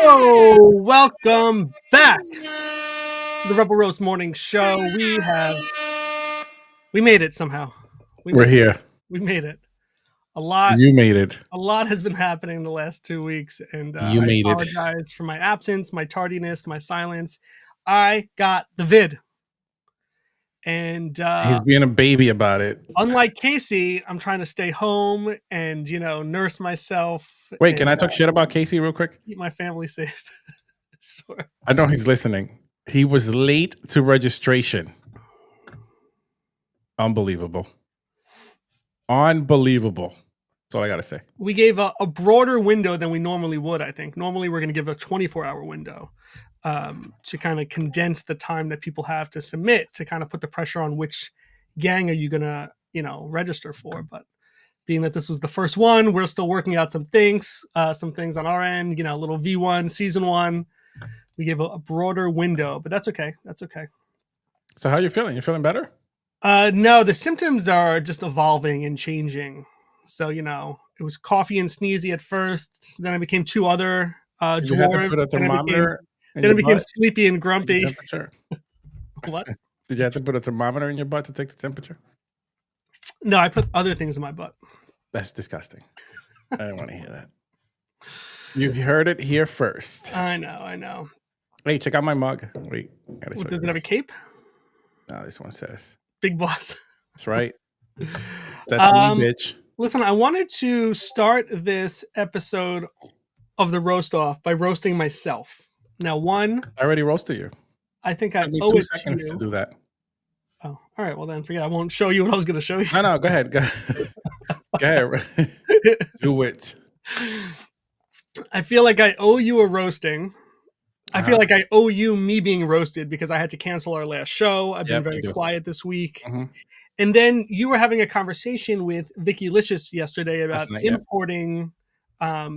Hello, welcome back to the Rebel Roast Morning Show. We made it somehow. We're here. We made it. A lot You made it. has been happening the last 2 weeks, and You I made it. apologize for my absence, my tardiness, my silence. I got the vid, and He's being a baby about it. unlike Casey, I'm trying to stay home and nurse myself. Wait, can I talk shit about Casey real quick? Keep my family safe. Sure. I know he's listening. He was late to registration. Unbelievable. Unbelievable. That's all I got to say. We gave a broader window than we normally would, I think. Normally, we're going to give a 24-hour window to kind of condense the time that people have to submit, to kind of put the pressure on which gang are you going to, register for. But being that this was the first one, we're still working out some things on our end, little V1, season 1. We gave a broader window, but that's okay. That's okay. So how are you feeling? You feeling better? No, the symptoms are just evolving and changing. So, it was coughy and sneezy at first. Then I became 2 other Did you have to put a thermometer in then I your became butt? sleepy and grumpy. Temperature? What? Did you have to put a thermometer in your butt to take the temperature? No, I put other things in my butt. That's disgusting. I didn't want to hear that. You heard it here first. I know. Hey, check out my mug. Wait. Does it have a cape? No, this one says. Big boss. That's right. That's me, bitch. Listen, I wanted to start this episode of the roast off by roasting myself. Now, I already roasted you. I think I Give me owe 2 it seconds to to you. do that. Oh, all right. Well, then forget. I won't show you what I was going to show you. No, go ahead. Go ahead. Do it. I feel like I owe you a roasting. I feel like I owe you me being roasted because I had to cancel our last show. I've been very quiet this week. Mm-hmm. And then you were having a conversation with Vicky Licious yesterday about importing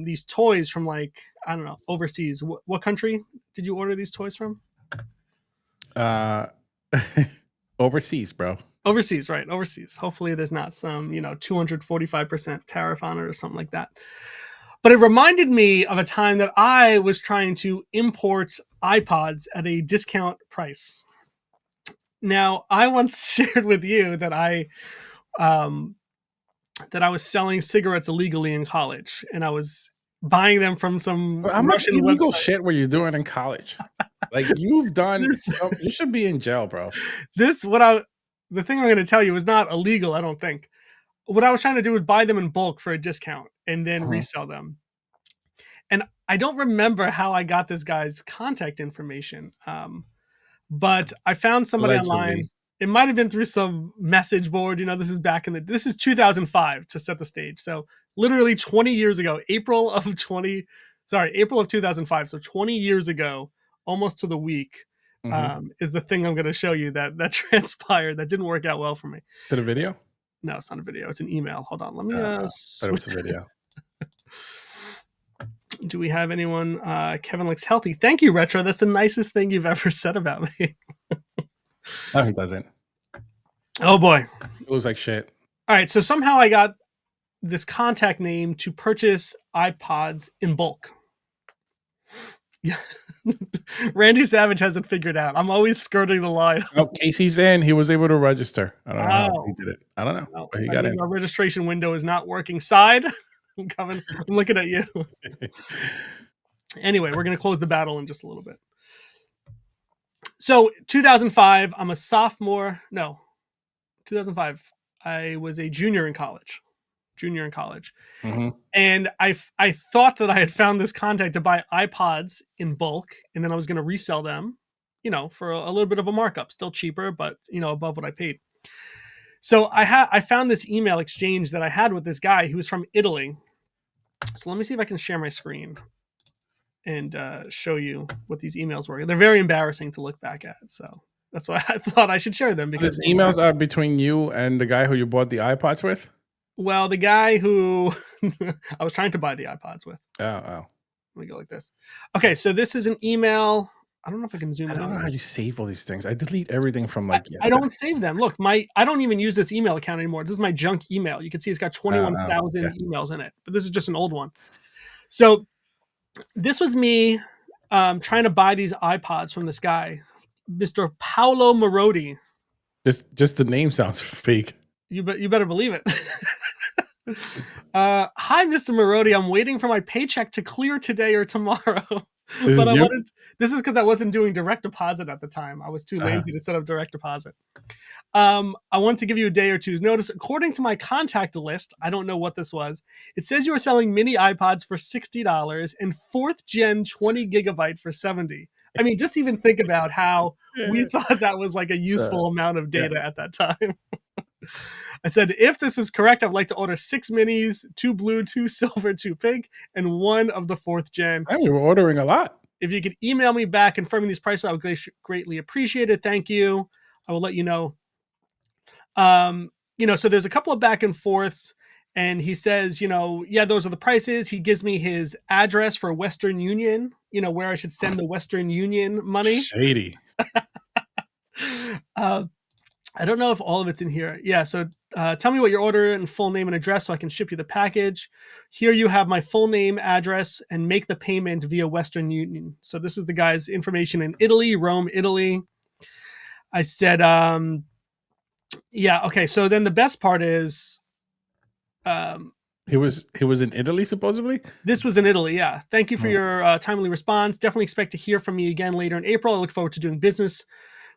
these toys from, I don't know, overseas. What country did you order these toys from? Overseas, bro. Overseas, right? Overseas. Hopefully there's not some, 245% tariff on it or something like that. But it reminded me of a time that I was trying to import iPods at a discount price. Now, I once shared with you that I was selling cigarettes illegally in college, and I was buying them from some How much Russian illegal website. shit were you doing in college? You've done. You should be in jail, bro. The thing I'm going to tell you is not illegal, I don't think. What I was trying to do was buy them in bulk for a discount and then resell them. And I don't remember how I got this guy's contact information. But I found somebody online. It might have been through some message board. This is 2005 to set the stage. So literally 20 years ago, April of 2005. So 20 years ago, almost to the week, is the thing I'm going to show you that transpired. That didn't work out well for me. To the video? No, it's not a video. It's an email. Hold on. Let me switch the video. Do we have anyone? Kevin looks healthy. Thank you, Retro. That's the nicest thing you've ever said about me. No, he doesn't. Oh, boy. It looks like shit. All right. So somehow I got this contact name to purchase iPods in bulk. Yeah. Randy Savage hasn't figured out. I'm always skirting the line. Oh, Casey's in. He was able to register. I don't know how he did it. I don't know. No, But he got in. Our registration window is not working. Side. I'm coming. I'm looking at you. Anyway, we're going to close the battle in just a little bit. So 2005, I'm a sophomore. No, 2005. I was a junior in college. Mm-hmm. And I thought that I had found this contact to buy iPods in bulk, and then I was going to resell them, for a little bit of a markup, still cheaper, but above what I paid. So I found this email exchange that I had with this guy who was from Italy. So let me see if I can share my screen and show you what these emails were. They're very embarrassing to look back at, so that's why I thought I should share them. Because these emails are between you and the guy who you bought the iPods with? Well, the guy who I was trying to buy the iPods with. Oh. Let me go like this. Okay, so this is an email. I don't know if I can zoom in. I don't know how you save all these things. I delete everything from yesterday. I don't save them. Look, I don't even use this email account anymore. This is my junk email. You can see it's got 21,000 emails in it, but this is just an old one. So this was me trying to buy these iPods from this guy, Mr. Paolo Marodi. Just the name sounds fake. You better believe it. Hi, Mr. Marodi. I'm waiting for my paycheck to clear today or tomorrow. This is because I wasn't doing direct deposit at the time. I was too lazy to set up direct deposit. I want to give you a day or two's notice. According to my contact list, I don't know what this was. It says you are selling mini iPods for $60 and 4th gen 20 gigabyte for $70. I mean, just even think about how we thought that was like a useful amount of data at that time. I said, if this is correct, I'd like to order 6 minis, 2 blue, 2 silver, 2 pink, and 1 of the 4th gen. We were ordering a lot. If you could email me back confirming these prices, I would greatly appreciate it. Thank you. I will let you know. So there's a couple of back and forths, and he says, yeah, those are the prices. He gives me his address for Western Union, where I should send the Western Union money. Shady. I don't know if all of it's in here. Yeah, so tell me what your order and full name and address so I can ship you the package. Here you have my full name, address, and make the payment via Western Union. So this is the guy's information in Italy, Rome, Italy. I said, yeah, okay. So then the best part is... He was in Italy, supposedly? This was in Italy, yeah. Thank you for your timely response. Definitely expect to hear from me again later in April. I look forward to doing business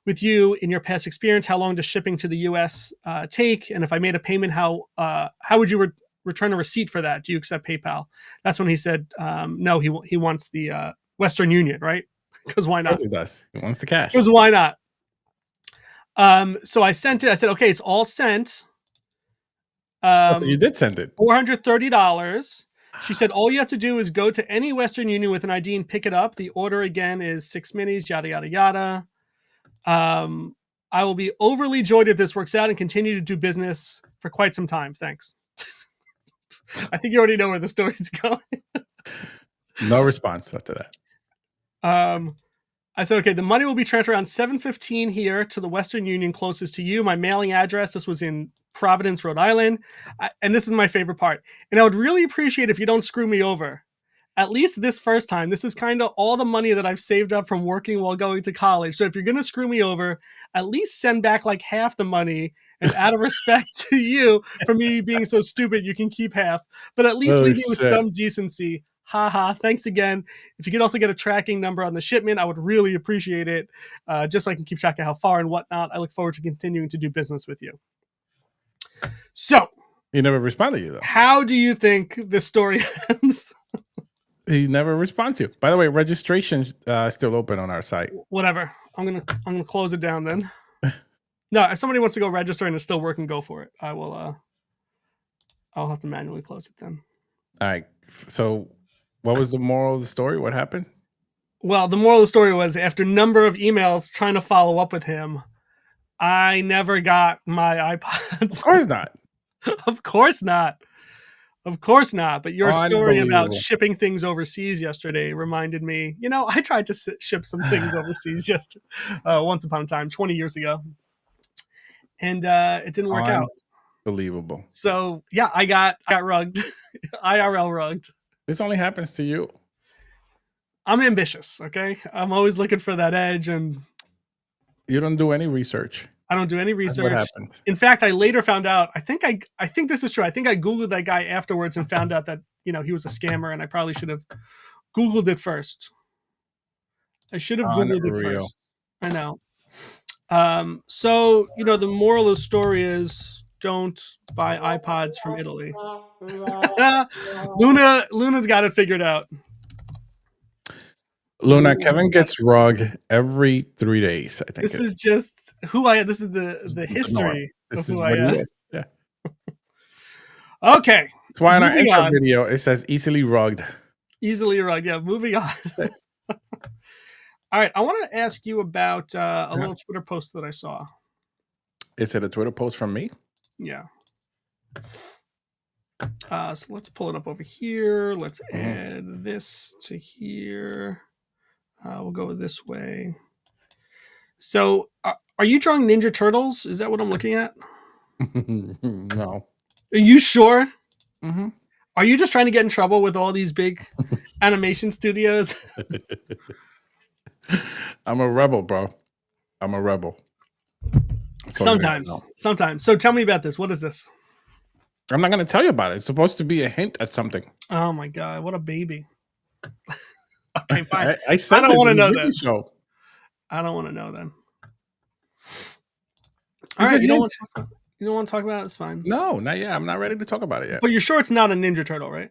with you. In your past experience, how long does shipping to the U.S. take? And if I made a payment, how would you return a receipt for that? Do you accept PayPal? That's when he said, no, he wants the Western Union, right? Because why not? He does. He wants the cash. Because why not? So I sent it. I said, okay, it's all sent. So you did send it. $430. She said, all you have to do is go to any Western Union with an ID and pick it up. The order again is 6 minis, yada, yada, yada. I will be overly joyed if this works out and continue to do business for quite some time. Thanks. I think you already know where the story's going. No response after that. I said, okay, the money will be transferred around 7:15 here to the Western Union closest to you. My mailing address, this was in Providence, Rhode Island. And this is my favorite part. And I would really appreciate if you don't screw me over. At least this first time. This is kind of all the money that I've saved up from working while going to college. So if you're going to screw me over, at least send back like half the money. And out of respect to you for me being so stupid, you can keep half. But at least leave me with some decency. Haha. Thanks again. If you could also get a tracking number on the shipment, I would really appreciate it. Just so I can keep track of how far and whatnot. I look forward to continuing to do business with you. So. He never responded to you, though. How do you think this story ends? He never responds to you. By the way, registration still open on our site. Whatever. I'm gonna close it down then. No, if somebody wants to go register and it's still working, go for it. I'll have to manually close it then. All right. So what was the moral of the story? What happened? Well, the moral of the story was after a number of emails trying to follow up with him, I never got my iPods. Of course not. Of course not. Of course not. But your story about shipping things overseas yesterday reminded me, I tried to ship some things overseas yesterday, once upon a time, 20 years ago. And it didn't work out. Unbelievable. So, yeah, I got rugged. IRL rugged. This only happens to you. I'm ambitious, okay? I'm always looking for that edge. And you don't do any research. I don't do any research. That's what happens. In fact, I later found out, I think this is true. I think I Googled that guy afterwards and found out that, he was a scammer, and I probably should have Googled it first. I should have Googled it first. I know. So, the moral of the story is don't buy iPods from Italy. Luna's got it figured out. Luna, Kevin gets rugged every 3 days, I think. This is just who I am. This is the history of who I am. Yeah. Okay. That's why on our intro video, it says easily rugged. Easily rugged, yeah. Moving on. All right. I want to ask you about a little Twitter post that I saw. Is it a Twitter post from me? Yeah. So let's pull it up over here. Let's add this to here. We'll go this way. So, are you drawing Ninja Turtles? Is that what I'm looking at? No. Are you sure? Mm-hmm. Are you just trying to get in trouble with all these big Animation Studios. I'm a rebel, bro. I'm a rebel. So Sometimes. So tell me about this. What is this? I'm not going to tell you about it. It's supposed to be a hint at something. Oh my god, what a baby. Okay, fine. I said I don't want to know that. that. I don't want to know then. All right, you don't want to talk about it? It's fine. No, not yet. I'm not ready to talk about it yet. But you're sure it's not a Ninja Turtle, right?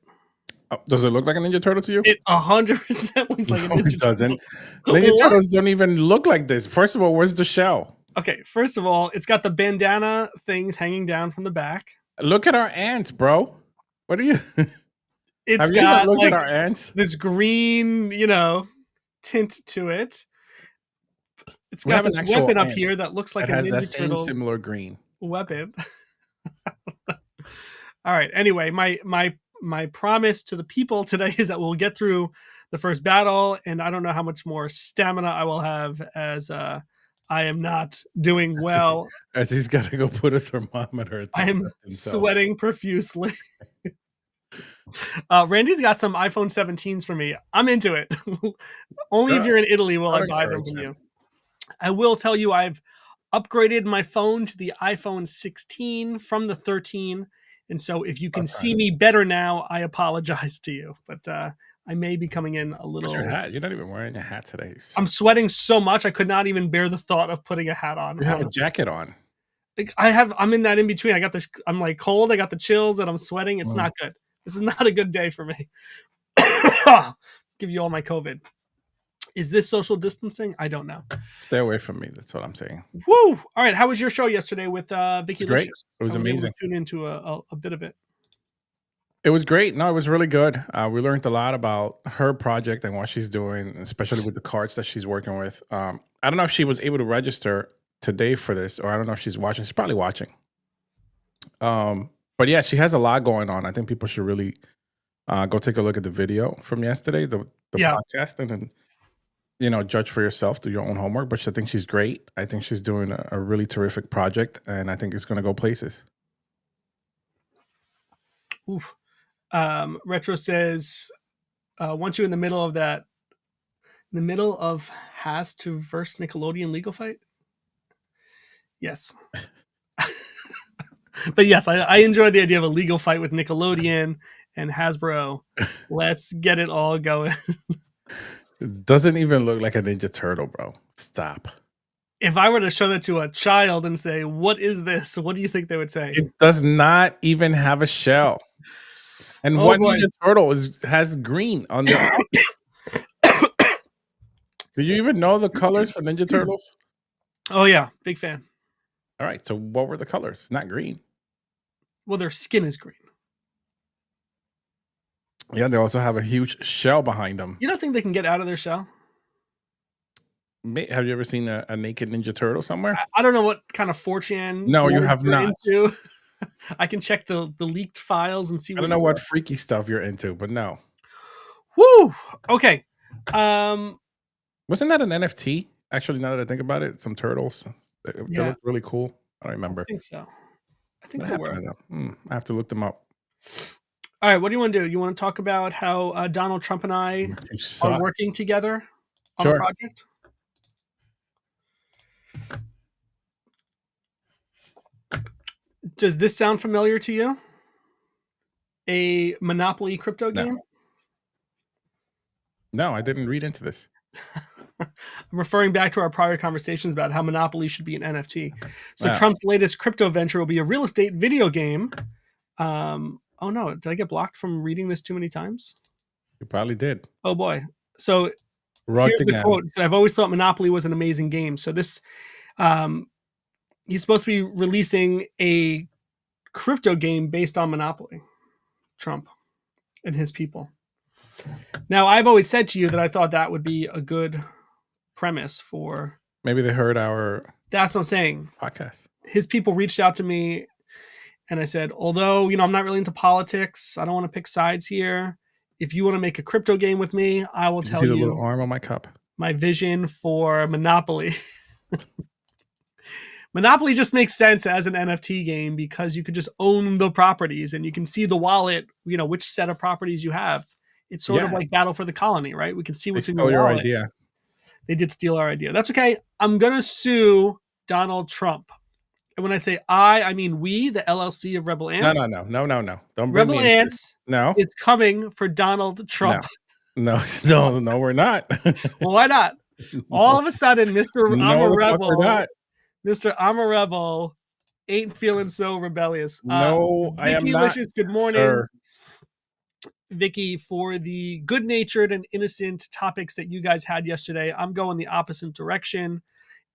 Does it look like a Ninja Turtle to you? It 100% looks like a Ninja Turtle. It doesn't. Ninja Turtles don't even look like this. First of all, where's the shell? Okay, first of all, it's got the bandana things hanging down from the back. Look at our ants, bro. What are you? It's Have got you looked like at our ants? this green, tint to it. It's got this weapon up here that looks like a Ninja Turtles similar green weapon. All right. Anyway, my promise to the people today is that we'll get through the first battle, and I don't know how much more stamina I will have as I am not doing well. As he's got to go put a thermometer. I am sweating profusely. Randy's got some iPhone 17s for me. I'm into it. Only if you're in Italy will I buy them from you. I will tell you I've upgraded my phone to the iPhone 16 from the 13. And so if you can see me better now, I apologize to you. But I may be coming in a little... What's your hat? You're not even wearing a hat today. I'm sweating so much, I could not even bear the thought of putting a hat on. You have a jacket on. I'm in that in between. I'm like cold, I got the chills, and I'm sweating. It's not good. This is not a good day for me. Give you all my COVID. Is this social distancing? I don't know. Stay away from me. That's what I'm saying. Woo! All right. How was your show yesterday with Vicky? Great. It was amazing. Tune into a bit of it. It was great. No, it was really good. We learned a lot about her project and what she's doing, especially with the cards that she's working with. I don't know if she was able to register today for this, or I don't know if she's watching. She's probably watching. But yeah, she has a lot going on. I think people should really go take a look at the video from yesterday, the podcast, and then judge for yourself, do your own homework. But I think she's great. I think she's doing a really terrific project, and I think it's going to go places. Oof. Retro says, once you're in the middle of Has to verse Nickelodeon legal fight. Yes. But yes, I enjoy the idea of a legal fight with Nickelodeon and Hasbro. Let's get it all going. It doesn't even look like a Ninja Turtle, bro. Stop. If I were to show that to a child and say, what is this? What do you think they would say? It does not even have a shell. And one Ninja Turtle has green on the Do you even know the colors for Ninja Turtles? Oh, yeah. Big fan. All right. So what were the colors? Not green. Well, their skin is green. Yeah, they also have a huge shell behind them. You don't think they can get out of their shell? Have you ever seen a naked Ninja Turtle somewhere? I don't know what kind of 4chan. No, you have not. I can check the leaked files and see. I don't know what freaky stuff you're into, but no. Woo! Okay. Wasn't that an NFT? Actually, now that I think about it, some turtles. They look really cool. I don't remember. I think so. I think they were. I have to look them up. All right, what do you want to do? You want to talk about how Donald Trump and I are working together on a project? Does this sound familiar to you? A Monopoly crypto game? No, I didn't read into this. I'm referring back to our prior conversations about how Monopoly should be an NFT. So Trump's latest crypto venture will be a real estate video game. Oh no, did I get blocked from reading this too many times? You probably did. Oh boy. So here's the quote. I've always thought Monopoly was an amazing game. So this, he's supposed to be releasing a crypto game based on Monopoly. Trump and his people. Now, I've always said to you that I thought that would be a good premise for... Maybe they heard our... That's what I'm saying. Podcast. His people reached out to me and I said, although, I'm not really into politics, I don't want to pick sides here. If you want to make a crypto game with me, I will tell you... See the little arm on my cup? My vision for Monopoly. Monopoly just makes sense as an NFT game because you could just own the properties and you can see the wallet, which set of properties you have It's sort of like Battle for the Colony, right? We can see what's in your stole your wallet. idea. They did steal our idea. That's okay. I'm gonna sue Donald Trump. And when I say I mean we, the LLC of Rebel Ants. No. Don't bring Rebel me Ants no. is coming for Donald Trump. No, we're not. Well, why not? All of a sudden, Mr. I'm a rebel. Mr. I'm a rebel ain't feeling so rebellious. No, I am not. Licious, good morning. Sir. Vicky, for the good-natured and innocent topics that you guys had yesterday, I'm going the opposite direction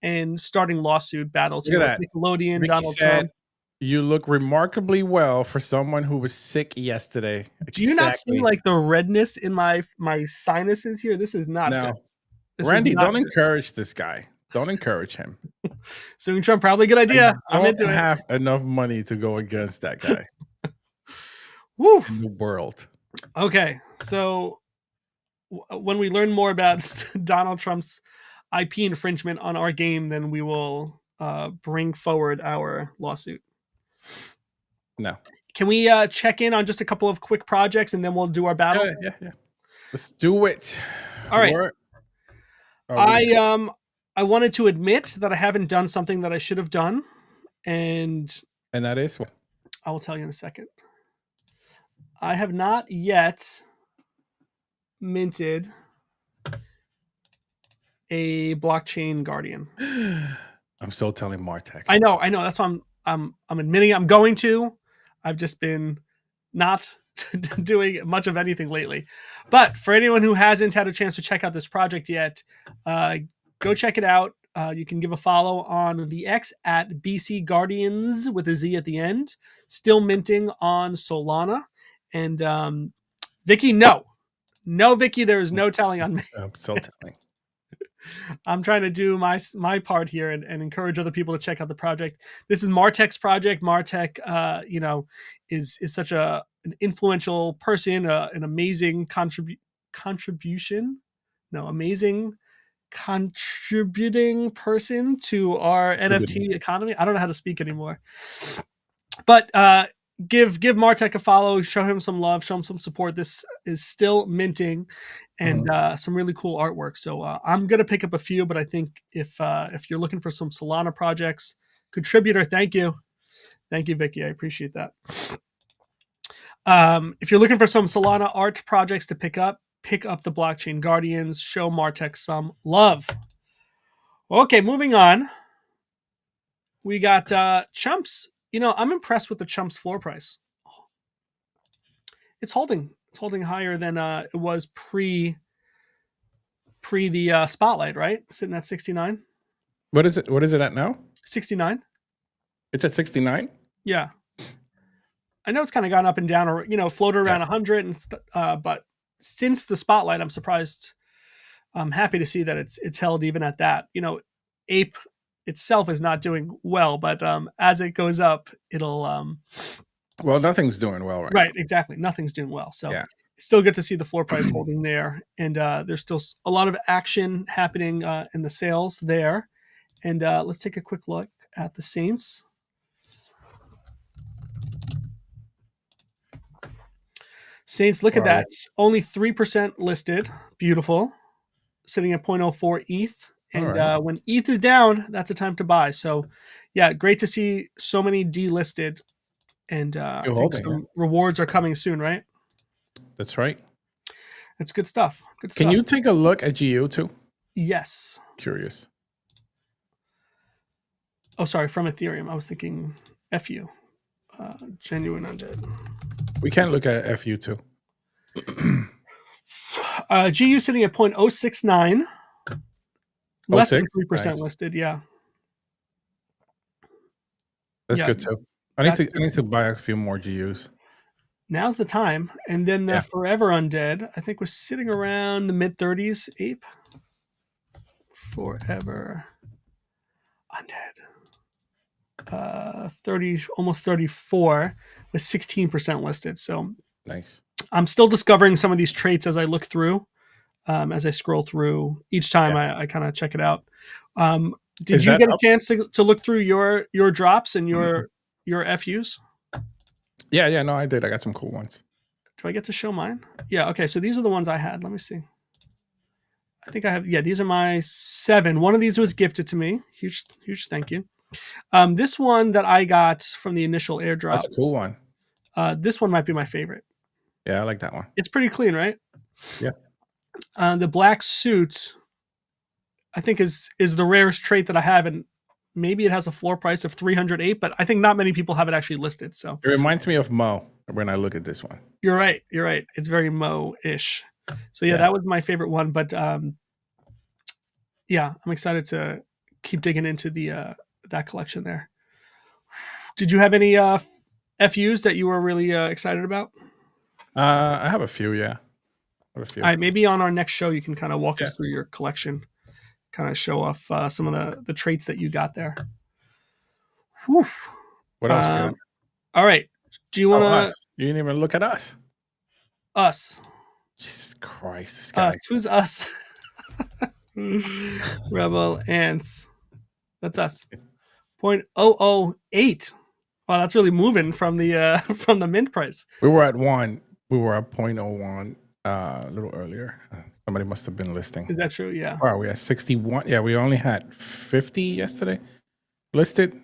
and starting lawsuit battles here with Nickelodeon, Vicky Donald Trump. You look remarkably well for someone who was sick yesterday. Do you not see like the redness in my sinuses here? This is not no. Randy, don't encourage this guy. Don't encourage him. Suing Trump, probably a good idea. I don't have enough money to go against that guy. Woo. In the world. Okay, so when we learn more about Donald Trump's IP infringement on our game, then we will bring forward our lawsuit. No. Can we check in on just a couple of quick projects and then we'll do our battle? Yeah. Let's do it. All right. I wanted to admit that I haven't done something that I should have done, and that is what? I will tell you in a second. I have not yet minted a blockchain guardian. I'm still telling Martech. I know. That's why I'm admitting I'm going to. I've just been not doing much of anything lately. But for anyone who hasn't had a chance to check out this project yet, go check it out. You can give a follow on the X at BC Guardians with a Z at the end. Still minting on Solana. And Vicky, no, Vicky, there is no telling on me. I'm still telling. I'm trying to do my part here and encourage other people to check out the project. This is Martech's project. Martech, is such an influential person, an amazing amazing contributing person to our NFT economy. I don't know how to speak anymore, but give Martech a follow, show him some love, show him some support. This is still minting and some really cool artwork. So I'm going to pick up a few, but I think if you're looking for some Solana projects, contributor, thank you, Vicky. I appreciate that. If you're looking for some Solana art projects to pick up the Blockchain Guardians, show Martech some love. Okay, moving on. We got Chumps. I'm impressed with the Chumps floor price. It's holding higher than it was pre the spotlight, right? Sitting at 69. What is it at now? 69. It's at 69? Yeah. I know it's kind of gone up and down, or floated around 100 but since the spotlight, I'm surprised. I'm happy to see that it's held even at that. Ape itself is not doing well, but as it goes up, it'll well, nothing's doing well right now. Now. Exactly, nothing's doing well. So it's still good to see the floor price holding there, and there's still a lot of action happening in the sales there. And let's take a quick look at the Saints. Look at that. It's only 3% listed. Beautiful. Sitting at 0.04 ETH. And when ETH is down, that's a time to buy. So, yeah, great to see so many delisted. And I think some rewards are coming soon, right? That's right. It's good stuff. Can you take a look at GU too? Yes. Curious. Oh, sorry, from Ethereum. I was thinking FU. Genuine Undead. We can look at FU too. GU sitting at 0.069. Less than 3% listed, yeah. That's good too. I need to buy a few more GUs. Now's the time. And then the Forever Undead, I think, was sitting around the mid-30s. Ape. Forever Undead. 30, almost 34, with 16% listed. So nice. I'm still discovering some of these traits as I look through. As I scroll through each time, I kind of check it out. Did you get a chance to look through your drops and your FUs? Yeah, no, I did. I got some cool ones. do I get to show mine? Yeah. Okay. So these are the ones I had. Let me see. I think I have. Yeah, these are my 7. One of these was gifted to me. Huge thank you. This one that I got from the initial That's a cool airdrops. one. This one might be my favorite. Yeah, I like that one. It's pretty clean, right? Yeah. The black suit, I think, is the rarest trait that I have, and maybe it has a floor price of 308, but I think not many people have it actually listed. So It reminds me of Mo when I look at this one. you're right. You're right. It's very Mo-ish. So yeah, that was my favorite one. But yeah, I'm excited to keep digging into the that collection there. Did you have any FUs that you were really excited about? I have a few, yeah. I have a few. All right, maybe on our next show you can kind of walk Yeah. us through your collection, kind of show off some of the traits that you got there. Whew. What else? We got? All right. Do you want to us. You didn't even look at us. us? Jesus Christ, this guy. Us. Who's us? Rebel Ants. That's us. 0.008. Wow, that's really moving from the mint price. We were at 1. We were at 0.01 a little earlier. Somebody must have been listing. Is that true? Yeah. Wow, we had 61. Yeah, we only had 50 yesterday listed.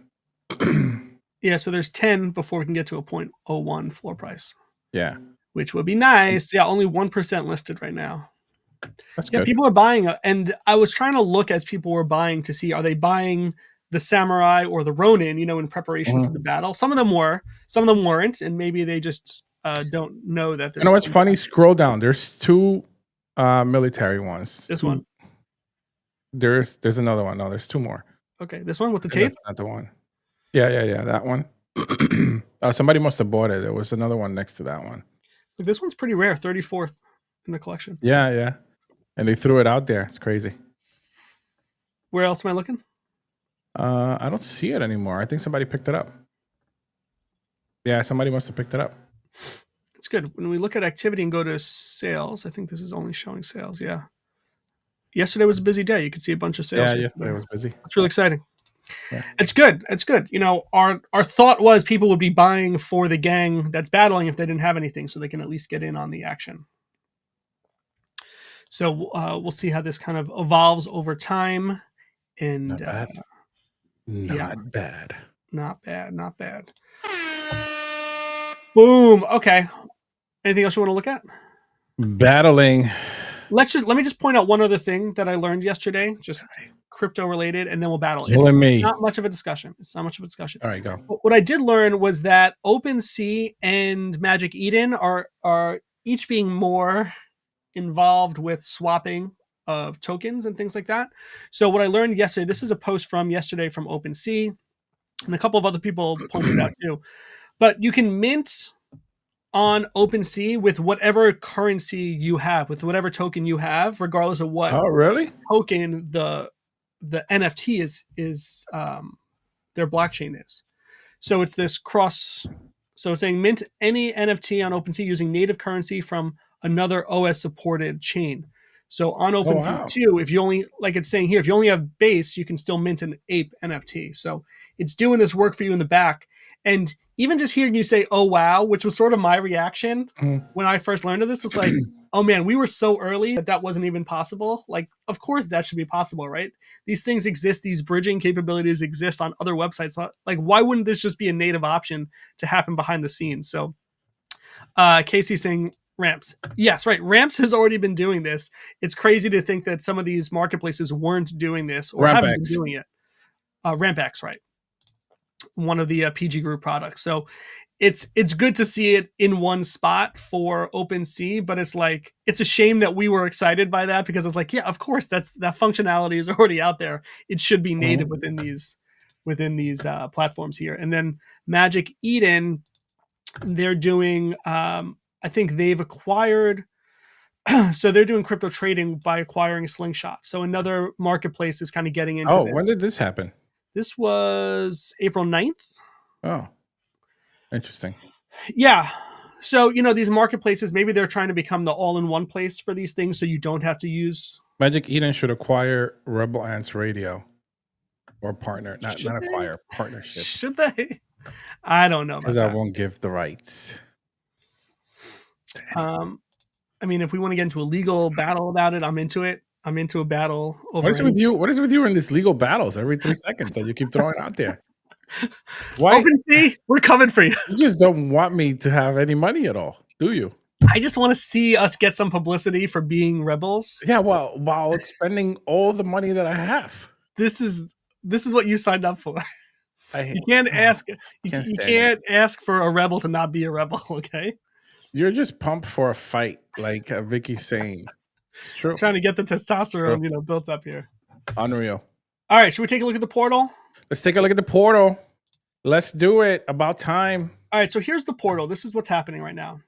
Yeah, so there's 10 before we can get to a 0.01 floor price. Yeah. Which would be nice. Yeah, only 1% listed right now. That's yeah, good. People are buying, and I was trying to look as people were buying to see, are they buying the samurai or the Ronin, in preparation for the battle? Some of them were, some of them weren't, and maybe they just don't know that there's... You know what's funny? Scroll down. There's 2 military ones. This one. There's another one. No, there's 2 more. Okay, this one with the tape? That's not the one. Yeah, that one. Somebody must have bought it. There was another one next to that one. Look, this one's pretty rare, 34th in the collection. Yeah. And they threw it out there. It's crazy. Where else am I looking? I don't see it anymore. I think somebody picked it up. Yeah, somebody must have picked it up. It's good. When we look at activity and go to sales, I think this is only showing sales. Yeah. Yesterday was a busy day. You could see a bunch of sales. Yeah, yesterday was busy. It's really exciting. Yeah. It's good. It's good. Our thought was people would be buying for the gang that's battling if they didn't have anything, so they can at least get in on the action. So we'll see how this kind of evolves over time. And not bad. Not bad. Boom. Okay. Anything else you want to look at? Battling. Let me just point out one other thing that I learned yesterday, just crypto related, and then we'll battle. It's not much of a discussion. All right, go. But what I did learn was that OpenSea and Magic Eden are each being more involved with swapping of tokens and things like that. So what I learned yesterday, this is a post from yesterday from OpenSea, and a couple of other people pointed out too. But you can mint on OpenSea with whatever currency you have, with whatever token you have, regardless of what token the NFT is their blockchain is. So it's this cross. So it's saying mint any NFT on OpenSea using native currency from another OS supported chain. So on OpenSea too, if you only, like it's saying here, if you only have base, you can still mint an ape NFT. So it's doing this work for you in the back. And even just hearing you say, oh, wow, which was sort of my reaction when I first learned of this, it's like, oh man, we were so early that wasn't even possible. Like, of course that should be possible, right? These things exist. These bridging capabilities exist on other websites. Like, why wouldn't this just be a native option to happen behind the scenes? So Casey saying Ramps. Yes, right. Ramps has already been doing this. It's crazy to think that some of these marketplaces weren't doing this or haven't been doing it. RampX, right. One of the PG Group products. So it's good to see it in one spot for OpenSea, but it's like, it's a shame that we were excited by that, because it's like, yeah, of course that functionality is already out there. It should be native within these platforms here. And then Magic Eden, they're doing, I think they've acquired, so they're doing crypto trading by acquiring Slingshot. So another marketplace is kind of getting into this. When did this happen? This was April 9th. Oh, interesting. Yeah. So, these marketplaces, maybe they're trying to become the all-in-one place for these things, so you don't have to use... Magic Eden should acquire Rebel Ants Radio. Or partner. Not acquire, partnership. Should they? I don't know. Because I won't give the rights. I mean, if we want to get into a legal battle about it, I'm into it. I'm into a battle over. What is it with you? What is it with you in these legal battles every 3 seconds that you keep throwing out there? Why? OpenSea, we're coming for you. You just don't want me to have any money at all, do you? I just want to see us get some publicity for being rebels. Yeah, well, while spending all the money that I have. This is what you signed up for. You can't ask. You can't ask for a rebel to not be a rebel. Okay. You're just pumped for a fight, like Vicky's saying. It's true. Trying to get the testosterone, built up here. Unreal. All right, should we take a look at the portal? Let's take a look at the portal. Let's do it. About time. All right, so here's the portal. This is what's happening right now.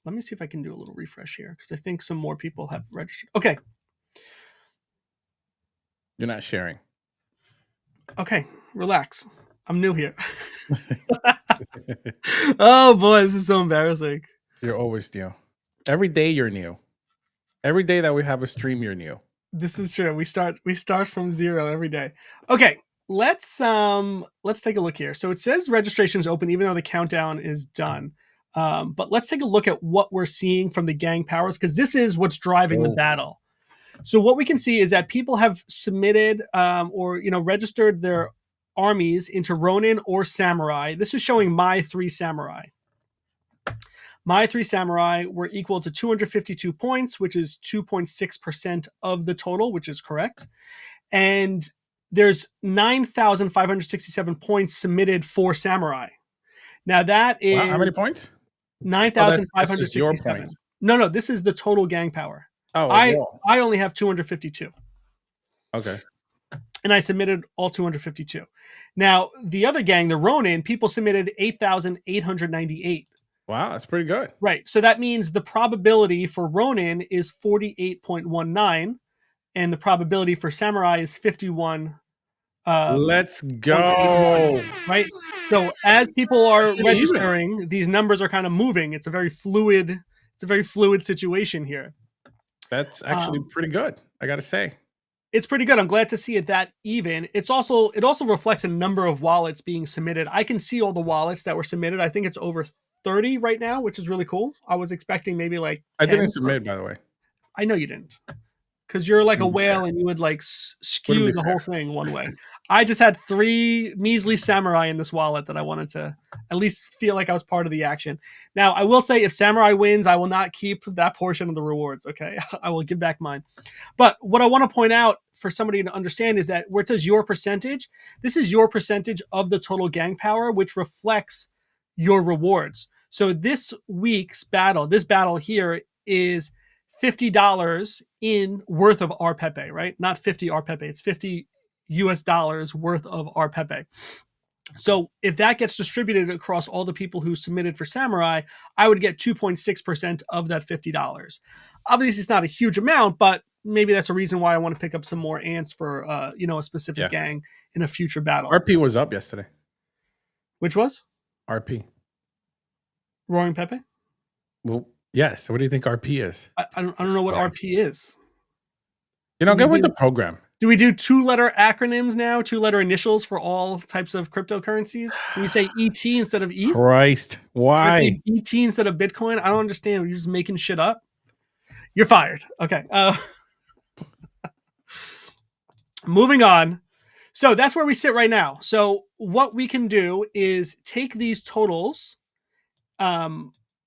Let me see if I can do a little refresh here because I think some more people have registered. Okay. You're not sharing. Okay, relax. I'm new here. Oh boy, this is so embarrassing. You're always new. Every day you're new. Every day that we have a stream, you're new. This is true. We start from zero every day. Okay, let's take a look here. So it says registration is open even though the countdown is done. But let's take a look at what we're seeing from the gang powers because this is what's driving the battle. So what we can see is that people have submitted or registered their armies into Ronin or Samurai. This is showing my 3 Samurai. My 3 Samurai were equal to 252 points, which is 2.6% of the total, which is correct. And there's 9,567 points submitted for Samurai. Now that is... Wow, how many points? 9,567. No, this is the total gang power. Oh, I only have 252. Okay. And I submitted all 252. Now, the other gang, the Ronin, people submitted 8,898. Wow, that's pretty good. Right. So that means the probability for Ronin is 48.19, and the probability for Samurai is 51. Let's go. Right. So as people are registering, these numbers are kind of moving. It's a very fluid situation here. That's actually pretty good, I gotta say. It's pretty good. I'm glad to see it that even. It also reflects a number of wallets being submitted. I can see all the wallets that were submitted. I think it's over 30 right now, which is really cool. I was expecting maybe like 10. I didn't submit, by the way. I know you didn't. Because you're like a whale and you would like skew the whole thing one way. I just had 3 measly Samurai in this wallet that I wanted to at least feel like I was part of the action. Now, I will say if Samurai wins, I will not keep that portion of the rewards, okay? I will give back mine. But what I want to point out for somebody to understand is that where it says your percentage, this is your percentage of the total gang power, which reflects your rewards. So this week's battle, this battle here is $50 in worth of RPepe, right? Not 50 RPepe, it's $50 US worth of RPepe. So if that gets distributed across all the people who submitted for Samurai, I would get 2.6% of that $50. Obviously, it's not a huge amount, but maybe that's a reason why I want to pick up some more ants for a specific gang in a future battle. RP was up yesterday. Which was? RP. Roaring Pepe? Well, yes. What do you think RP is? I don't know what RP is. Get with the program. Do we do 2-letter acronyms now? 2-letter initials for all types of cryptocurrencies? Do we say ET instead of ETH? Christ, why? ET instead of Bitcoin? I don't understand. You're just making shit up. You're fired. Okay. Moving on. So that's where we sit right now. So what we can do is take these totals,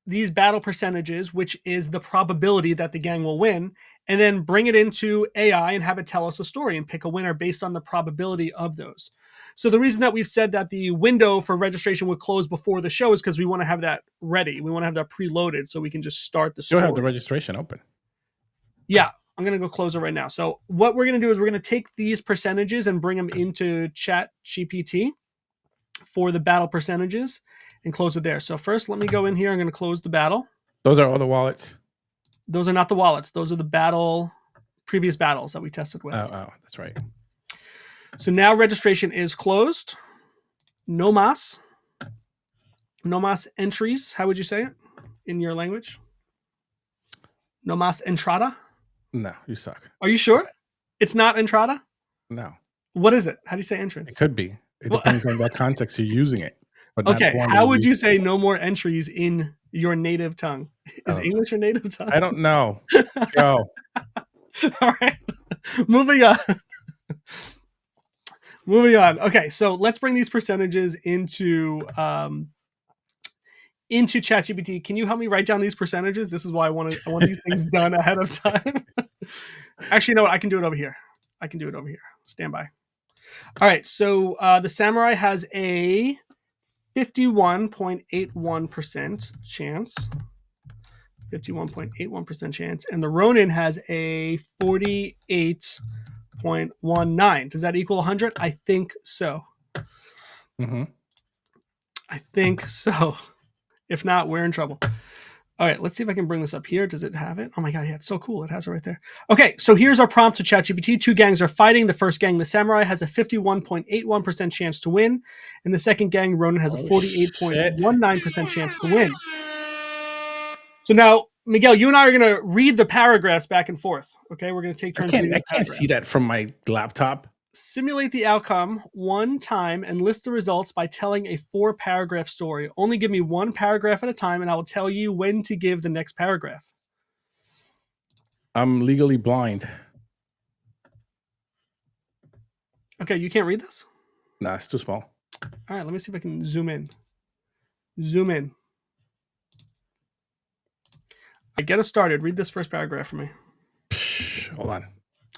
these battle percentages, which is the probability that the gang will win, and then bring it into AI and have it tell us a story and pick a winner based on the probability of those. So the reason that we've said that the window for registration would close before the show is because we want to have that ready. We want to have that preloaded so we can just start the story. You'll have the registration open. Yeah, I'm going to go close it right now. So what we're going to do is we're going to take these percentages and bring them into ChatGPT for the battle percentages and close it there. So first, let me go in here. I'm going to close the battle. Those are all the wallets. Those are not the wallets. Those are the previous battles that we tested with. Oh, that's right. So now registration is closed. No más entries. How would you say it in your language? No más entrada? No, you suck. Are you sure? It's not entrada? No. What is it? How do you say entrance? It could be. It depends on what context you're using it. But okay, how would you say no more entries in your native tongue. Is Oh. English your native tongue? I don't know. Go. All right. Moving on. Moving on. Okay, so let's bring these percentages into ChatGPT. Can you help me write down these percentages? This is why I want these things done ahead of time. Actually, you know what? I can do it over here. Stand by. All right, so the Samurai has a 51.81% chance. 51.81% chance. And the Ronin has a 48.19. Does that equal 100? I think so. Mm-hmm. I think so. If not, we're in trouble. All right, let's see if I can bring this up here. Does it have it? Oh my God, yeah, it's so cool. It has it right there. Okay, so here's our prompt to ChatGPT. Two gangs are fighting. The first gang, the Samurai, has a 51.81% chance to win. And the second gang, Ronin, has a 48.19% chance to win. So now, Miguel, you and I are going to read the paragraphs back and forth. Okay, we're going to take turns reading the I can't see that from my laptop. Simulate the outcome one time and list the results by telling a 4-paragraph story. Only give me one paragraph at a time, and I will tell you when to give the next paragraph. I'm legally blind. Okay, you can't read this? Nah, it's too small. All right, let me see if I can zoom in. Zoom in. All right, get us started. Read this first paragraph for me. Hold on.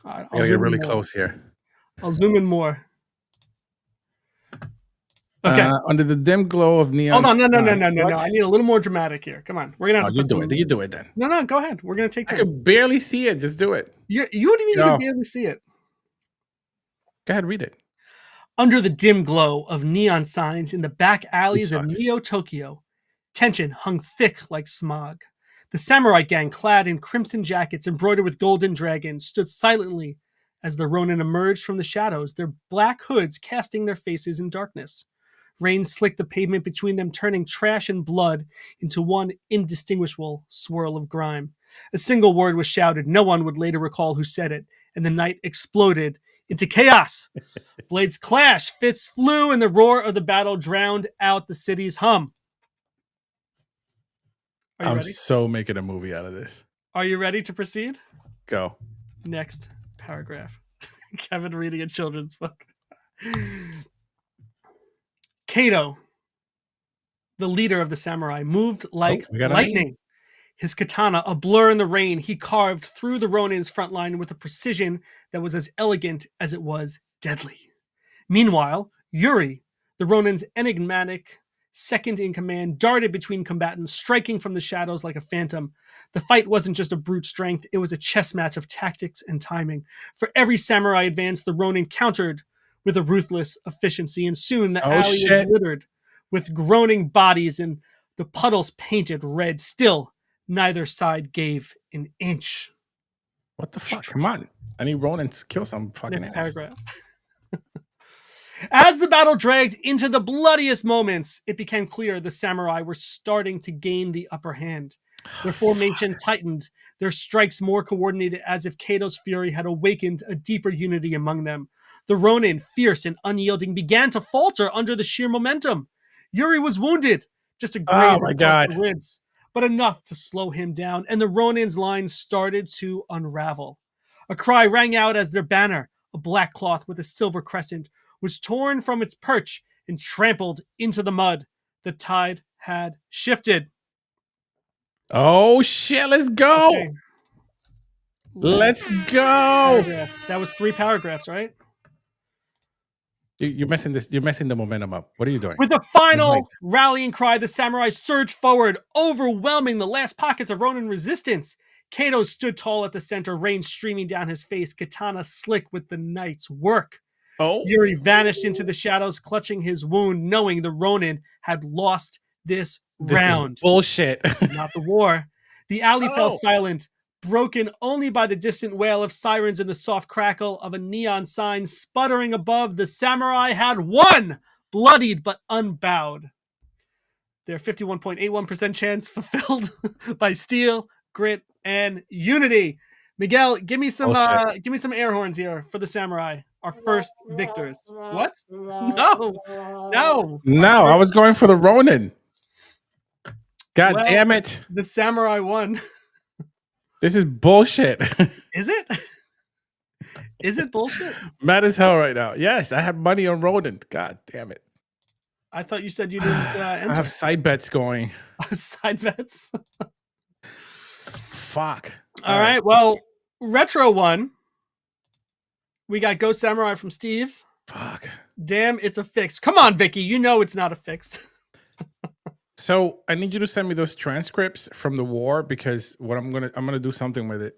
I'll get really close here. I'll zoom in more. Okay. Under the dim glow of neon. Hold on, no. I need a little more dramatic here. Come on, we're gonna have to. You do it then. No, go ahead. We're gonna take turns. I can barely see it. Just do it. You wouldn't even barely see it. Go ahead, read it. Under the dim glow of neon signs in the back alleys of Neo Tokyo, tension hung thick like smog. The Samurai gang, clad in crimson jackets embroidered with golden dragons, stood silently as the Ronin emerged from the shadows, their black hoods casting their faces in darkness. Rain slicked the pavement between them, turning trash and blood into one indistinguishable swirl of grime. A single word was shouted. No one would later recall who said it, and the night exploded into chaos. Blades clashed, fists flew, and the roar of the battle drowned out the city's hum. I'm ready? So making a movie out of this. Are you ready to proceed? Go. Next paragraph. Kevin reading a children's book. Kato, the leader of the samurai, moved like lightning. His katana, a blur in the rain, he carved through the Ronin's front line with a precision that was as elegant as it was deadly. Meanwhile, Yuri, the Ronin's enigmatic second in command, darted between combatants, striking from the shadows like a phantom. The fight wasn't just a brute strength, it was a chess match of tactics and timing. For every samurai advance, the Ronin countered with a ruthless efficiency, and soon the alley was littered with groaning bodies and the puddles painted red. Still, neither side gave an inch. What the fuck? Come on. I need Ronin to kill some fucking ass. Paragraph. As the battle dragged into the bloodiest moments, it became clear the samurai were starting to gain the upper hand. Their formation tightened, their strikes more coordinated, as if Kato's fury had awakened a deeper unity among them. The Ronin, fierce and unyielding, began to falter under the sheer momentum. Yuri was wounded, just a graze across the ribs, but enough to slow him down, and the Ronin's line started to unravel. A cry rang out as their banner, a black cloth with a silver crescent, was torn from its perch and trampled into the mud. The tide had shifted. Oh shit, let's go. Okay. Let's go. That was 3 paragraphs, right? You're messing this. You're messing the momentum up. What are you doing? With the final rallying cry, the samurai surged forward, overwhelming the last pockets of Ronin resistance. Kato stood tall at the center, rain streaming down his face, katana slick with the night's work. Yuri vanished into the shadows, clutching his wound, knowing the Ronin had lost this round. Is bullshit. Not the war. The alley fell silent, broken only by the distant wail of sirens and the soft crackle of a neon sign sputtering above. The samurai had won, bloodied but unbowed. Their 51.81% chance fulfilled by steel, grit, and unity. Miguel, give me some air horns here for the samurai. Our first victors. What? No. I was going for the Ronin. God Well, damn it. the samurai won. This is bullshit. Is it? Is it bullshit? Mad as hell right now. Yes, I have money on Ronan. God damn it. I thought you said you didn't I enter. have side bets going. Side bets. Fuck. All right. Well, Retro won. We got Ghost Samurai from Steve. Fuck. Damn, it's a fix. Come on, Vicky. You know it's not a fix. So I need you to send me those transcripts from the war because what I'm gonna do something with it.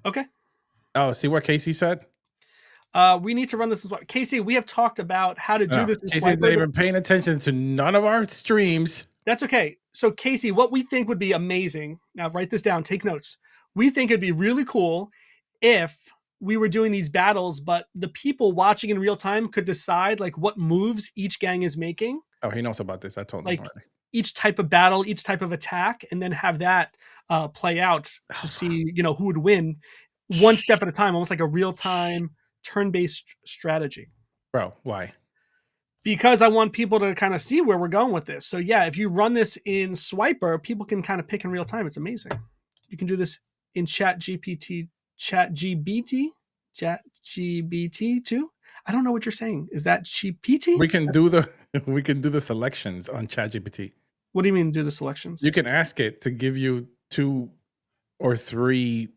Okay. Oh, see what Casey said? We need to run this as well. Casey, we have talked about how to do this. Casey's not even paying attention to none of our streams. That's okay. So, Casey, what we think would be amazing, now write this down, take notes. We think it'd be really cool if we were doing these battles, but the people watching in real time could decide like what moves each gang is making. Oh, he knows about this. I told him Like already. each type of battle, each type of attack, and then have that play out to see, who would win one step at a time, almost like a real-time turn-based strategy. Bro, why? Because I want people to kind of see where we're going with this. So yeah, if you run this in Swiper, people can kind of pick in real time. It's amazing. You can do this in ChatGPT too. I don't know what you're saying. Is that GPT? We can do the selections on ChatGPT. What do you mean do the selections? You can ask it to give you 2 or 3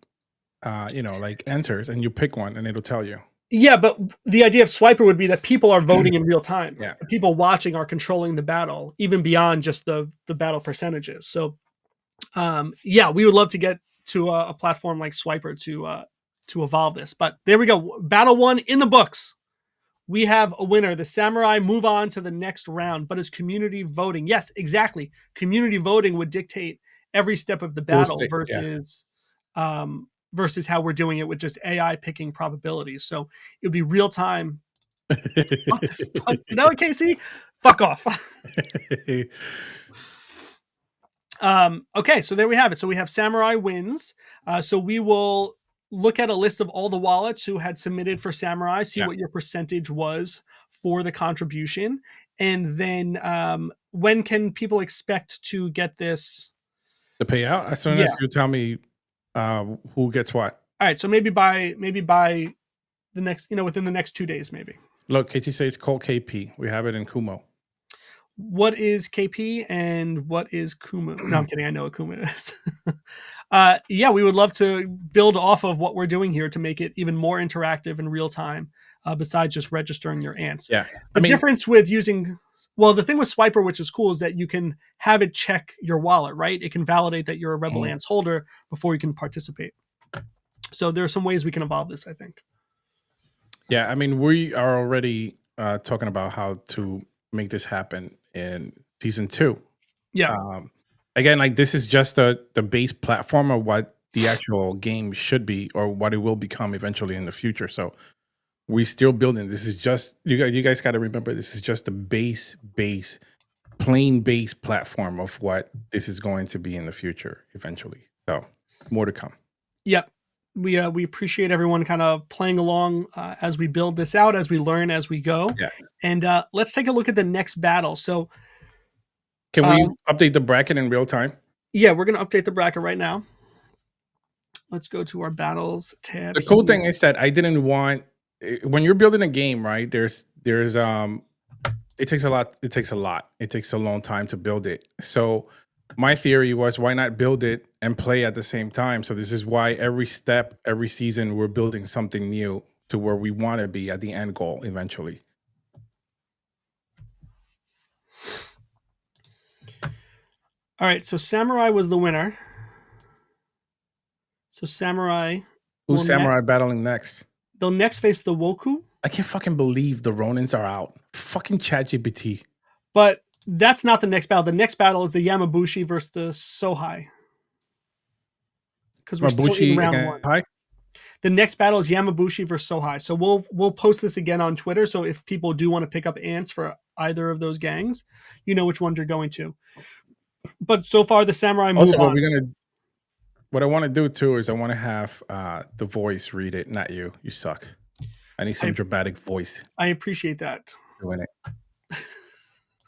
like answers, and you pick one and it'll tell you. Yeah, but the idea of Swiper would be that people are voting in real time. Yeah. The people watching are controlling the battle, even beyond just the battle percentages. So, yeah, we would love to get to a platform like Swiper to evolve this. But there we go. Battle 1 in the books. We have a winner. The Samurai move on to the next round, but it's community voting. Yes, exactly. Community voting would dictate every step of the battle versus how we're doing it with just AI picking probabilities. So it would be real time. No, Casey, fuck off. Okay, so there we have it. So we have Samurai wins. So we will look at a list of all the wallets who had submitted for Samurai, see what your percentage was for the contribution. And then when can people expect to get this? The payout? As soon as you tell me who gets what. All right, so maybe by the next, within the next 2 days, maybe. Look, Casey says call KP. We have it in Kumo. What is KP and what is Kumu? No, I'm kidding. I know what Kumu is. Yeah, we would love to build off of what we're doing here to make it even more interactive in real time, besides just registering your ants. Yeah. The difference with using, the thing with Swiper, which is cool, is that you can have it check your wallet, right? It can validate that you're a Rebel Ants holder before you can participate. So there are some ways we can evolve this, I think. Yeah, I mean, we are already talking about how to make this happen in season 2. Yeah. Again, like this is just the base platform of what the actual game should be or what it will become eventually in the future. So we're still building. This is just you guys got to remember this is just the plain base platform of what this is going to be in the future eventually. So more to come. Yep. We appreciate everyone kind of playing along as we build this out, as we learn, as we go. Yeah. And let's take a look at the next battle. So can we update the bracket in real time? Yeah, we're going to update the bracket right now. Let's go to our battles tab. The cool thing is that I didn't want, when you're building a game, right? There's it takes a lot. It takes a long time to build it. So my theory was, why not build it and play at the same time? So this is why every step, every season, we're building something new to where we want to be at the end goal eventually. All right, so Samurai was the winner. So Samurai. Who's Samurai battling next? They'll next face the Woku. I can't fucking believe the Ronins are out. Fucking ChatGPT. But that's not the next battle. The next battle is the Yamabushi versus the Sohai. Because we're still in round 1. The next battle is Yamabushi versus Sohai. So we'll post this again on Twitter. So if people do want to pick up ants for either of those gangs, you know which ones you're going to. But so far, the Samurai move on. What I want to do too is I want to have the voice read it, not you. You suck. I need some dramatic voice. I appreciate that. Doing it.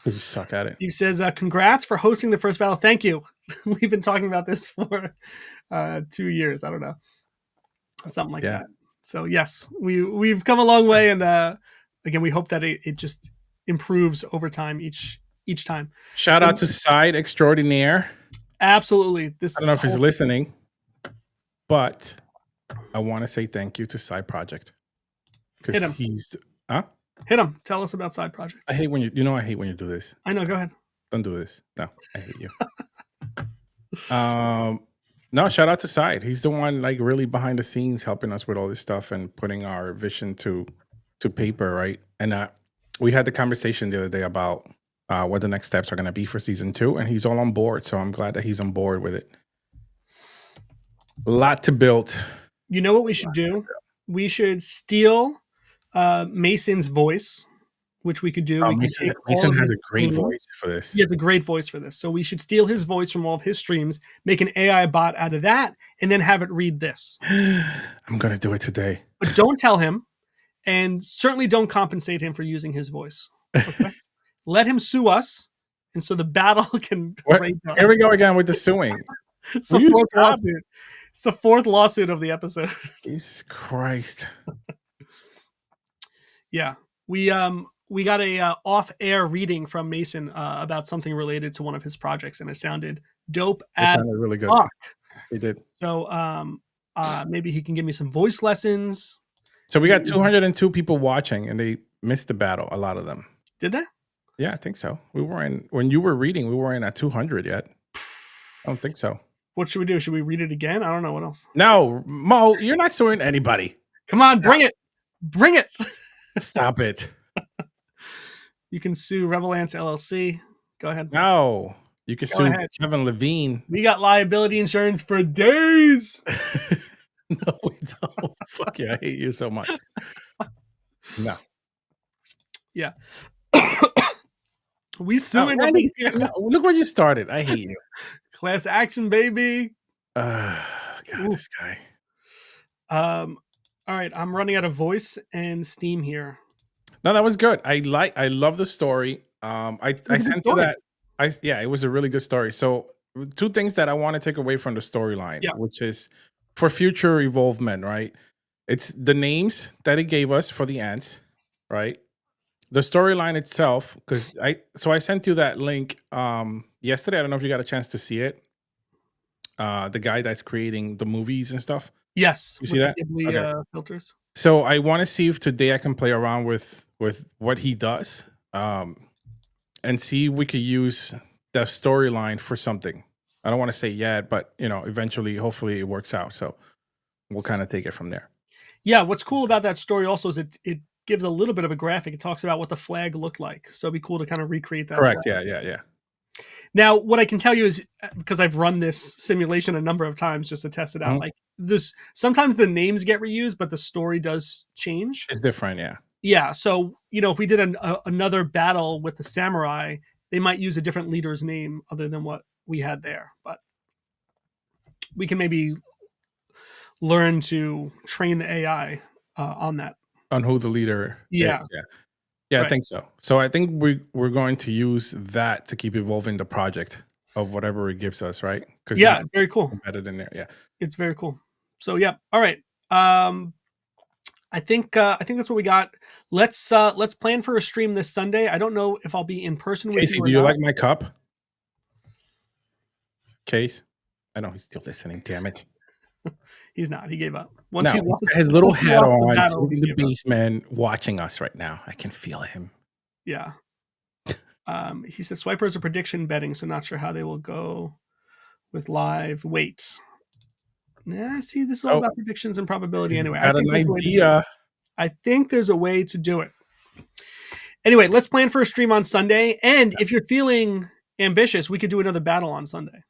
Because you suck at it. He says, congrats for hosting the first battle. Thank you. We've been talking about this for 2 years. I don't know. Something like that. So yes, we've come a long way. And again, we hope that it just improves over time each time. Shout out to Side Extraordinaire. Absolutely. I don't know if he's listening, but I want to say thank you to Side Project. Because he's hit him. Tell us about Side Project. I hate when you I hate when you do this. I know, go ahead. Don't do this. No, I hate you. No, shout out to Side. He's the one like really behind the scenes helping us with all this stuff and putting our vision to paper, right? And we had the conversation the other day about what the next steps are going to be for season 2, and he's all on board. So I'm glad that he's on board with it. A lot to build. You know what we should do? We should steal Mason's voice, which we could do. Mason has a great voice for this. He has a great voice for this. So we should steal his voice from all of his streams, make an AI bot out of that, and then have it read this. I'm going to do it today. But don't tell him, and certainly don't compensate him for using his voice. Okay? Let him sue us, and so the battle can... Here we go again with the suing. It's the fourth lawsuit. It's the fourth lawsuit of the episode. Jesus Christ. Yeah. We got a off-air reading from Mason about something related to one of his projects, and it sounded dope as sounded really good. Fuck. It did. So maybe he can give me some voice lessons. So we got 202 people watching, and they missed the battle, a lot of them. Did they? Yeah, I think so. When you were reading, we weren't at 200 yet. I don't think so. What should we do? Should we read it again? I don't know. What else? No, Mo, you're not suing anybody. Come on, bring it. Bring it. Stop it. You can sue Rebel Ants LLC. Go ahead. No, you can sue Kevin Levine. We got liability insurance for days. No, we don't. Fuck you. I hate you so much. No. Yeah. We suing. Look where you started. I hate you. Class action, baby. God, this guy. All right, I'm running out of voice and steam here. No, that was good. I love the story. I sent you that. It was a really good story. So 2 things that I want to take away from the storyline, which is for future evolvement, right? It's the names that it gave us for the ants, right? The storyline itself, because I sent you that link yesterday. I don't know if you got a chance to see it. The guy that's creating the movies and stuff. Yes. You see that? Ghibli, filters. So I want to see if today I can play around with what he does, and see if we could use the storyline for something. I don't want to say yet, but eventually, hopefully, it works out. So we'll kind of take it from there. Yeah, what's cool about that story also is it gives a little bit of a graphic. It talks about what the flag looked like, so it'd be cool to kind of recreate that. Correct. Flag. Yeah. Now, what I can tell you is, because I've run this simulation a number of times just to test it out, like this, sometimes the names get reused, but the story does change. It's different, yeah. Yeah, so, if we did another battle with the samurai, they might use a different leader's name other than what we had there. But we can maybe learn to train the AI on that. On who the leader is, yeah. Yeah, right. I think so. So I think we're going to use that to keep evolving the project of whatever it gives us, right? Yeah, it's very cool. Embedded in there, yeah. It's very cool. So yeah, all right. I think that's what we got. Let's plan for a stream this Sunday. I don't know if I'll be in person with Casey, you. Do you like my cup? Case? I know he's still listening. Damn it. He's not. He gave up. Once he lost his little hat on, sitting in the basement, watching us right now. I can feel him. Yeah. He said Swipers are prediction betting, so not sure how they will go with live weights. Nah, see, this is all about predictions and probability anyway. Got an idea. I think there's a way to do it. Anyway, let's plan for a stream on Sunday. And if you're feeling ambitious, we could do another battle on Sunday.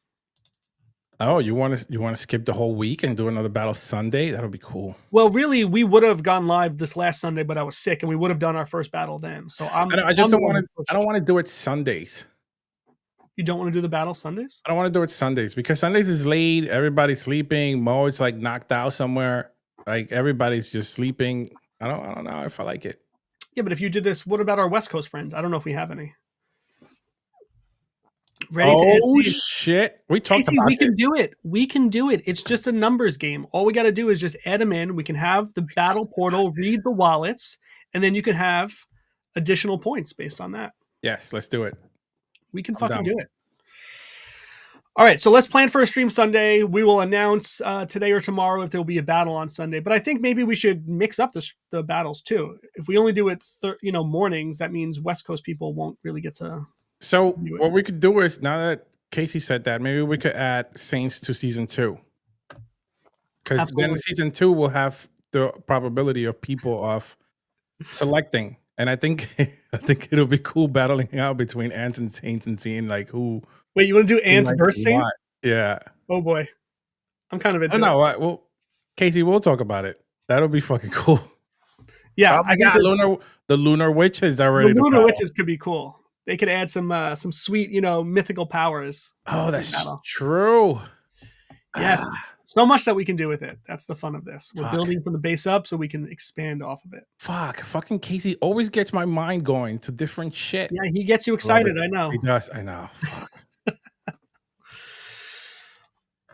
Oh, you want to skip the whole week and do another battle Sunday? That'll be cool. Well, really, we would have gone live this last Sunday, but I was sick, and we would have done our first battle then. So I don't want to do it Sundays. You don't want to do the battle Sundays? I don't want to do it Sundays because Sundays is late. Everybody's sleeping. Mo is like knocked out somewhere. Like everybody's just sleeping. I don't know if I like it. Yeah, but if you did this, what about our West Coast friends? I don't know if we have any. Ready to add Oh Saints. shit! We talked Casey, about we can this. do it. We can do it. It's just a numbers game. All we got to do is just add them in. We can have the battle portal read the wallets, and then you can have additional points based on that. Yes, let's do it. We can I'm fucking down. do it. All right, so let's plan for a stream Sunday. We will announce today or tomorrow if there will be a battle on Sunday. But I think maybe we should mix up the battles too. If we only do it, mornings, that means West Coast people won't really get to. So do it. what we could do is, now that Casey said that, maybe we could add Saints to season 2, because then Absolutely. season 2 will have the probability of people of selecting, and I think it'll be cool battling out between Ants and Saints and seeing like who. Wait, you want to do Ants like versus Saints? what. Yeah. Oh boy, I'm kind of I into don't it. know. Well, Casey, we'll talk about it. That'll be fucking cool. Yeah, Oh my God, the Lunar Witches are ready the to Lunar battle. Witches could be cool. They could add some sweet, mythical powers. Oh, that's battle. true. Yes. So much that we can do with it. That's the fun of this. We're Fuck. building from the base up so we can expand off of it. Fucking Casey always gets my mind going to different shit. Yeah, he gets you excited. I know. He does. I know. Fuck.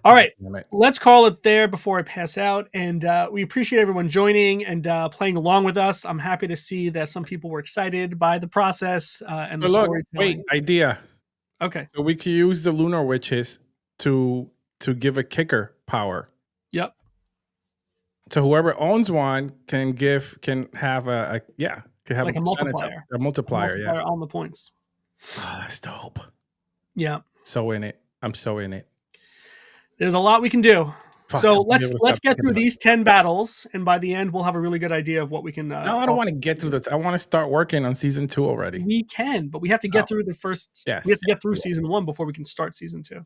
All right, Damn it. let's call it there before I pass out. And we appreciate everyone joining and playing along with us. I'm happy to see that some people were excited by the process and So the look, storytelling. wait, idea. Okay. So we can use the Lunar Witches to give a kicker power. Yep. So whoever owns one can have a Like a multiplier. A multiplier, yeah. on the points. Oh, that's dope. Yeah. So in it. I'm so in it. There's a lot we can do. Fuck, So I'll be able to let's stop get thinking through about these 10 battles, and by the end we'll have a really good idea of what we can. No, I don't want to get through I want to start working on season 2 already. We can, but we have to get through the first. Yes, we have to get through season 1 before we can start season 2.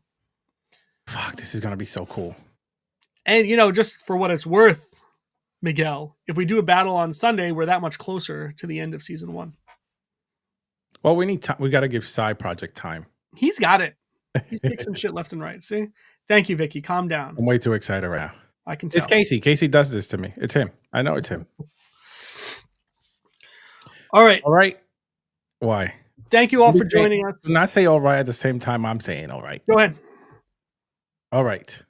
Fuck, this is gonna be so cool. And just for what it's worth, Miguel, if we do a battle on Sunday, we're that much closer to the end of season 1. Well, we need time. We got to give Side Project time. He's got it. He's fixing shit left and right. See? Thank you, Vicky. Calm down. I'm way too excited right now. I can tell. It's Casey. Casey does this to me. It's him. I know it's him. All right. All right. Why? Thank you all for joining us. Do not say all right at the same time I'm saying all right. Go ahead. All right.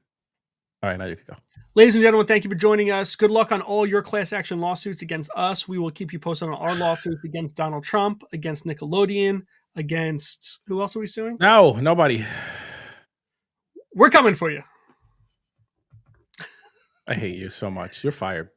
All right, now you can go. Ladies and gentlemen, thank you for joining us. Good luck on all your class action lawsuits against us. We will keep you posted on our lawsuits against Donald Trump, against Nickelodeon, against who else are we suing? No, nobody. We're coming for you. I hate you so much. You're fired.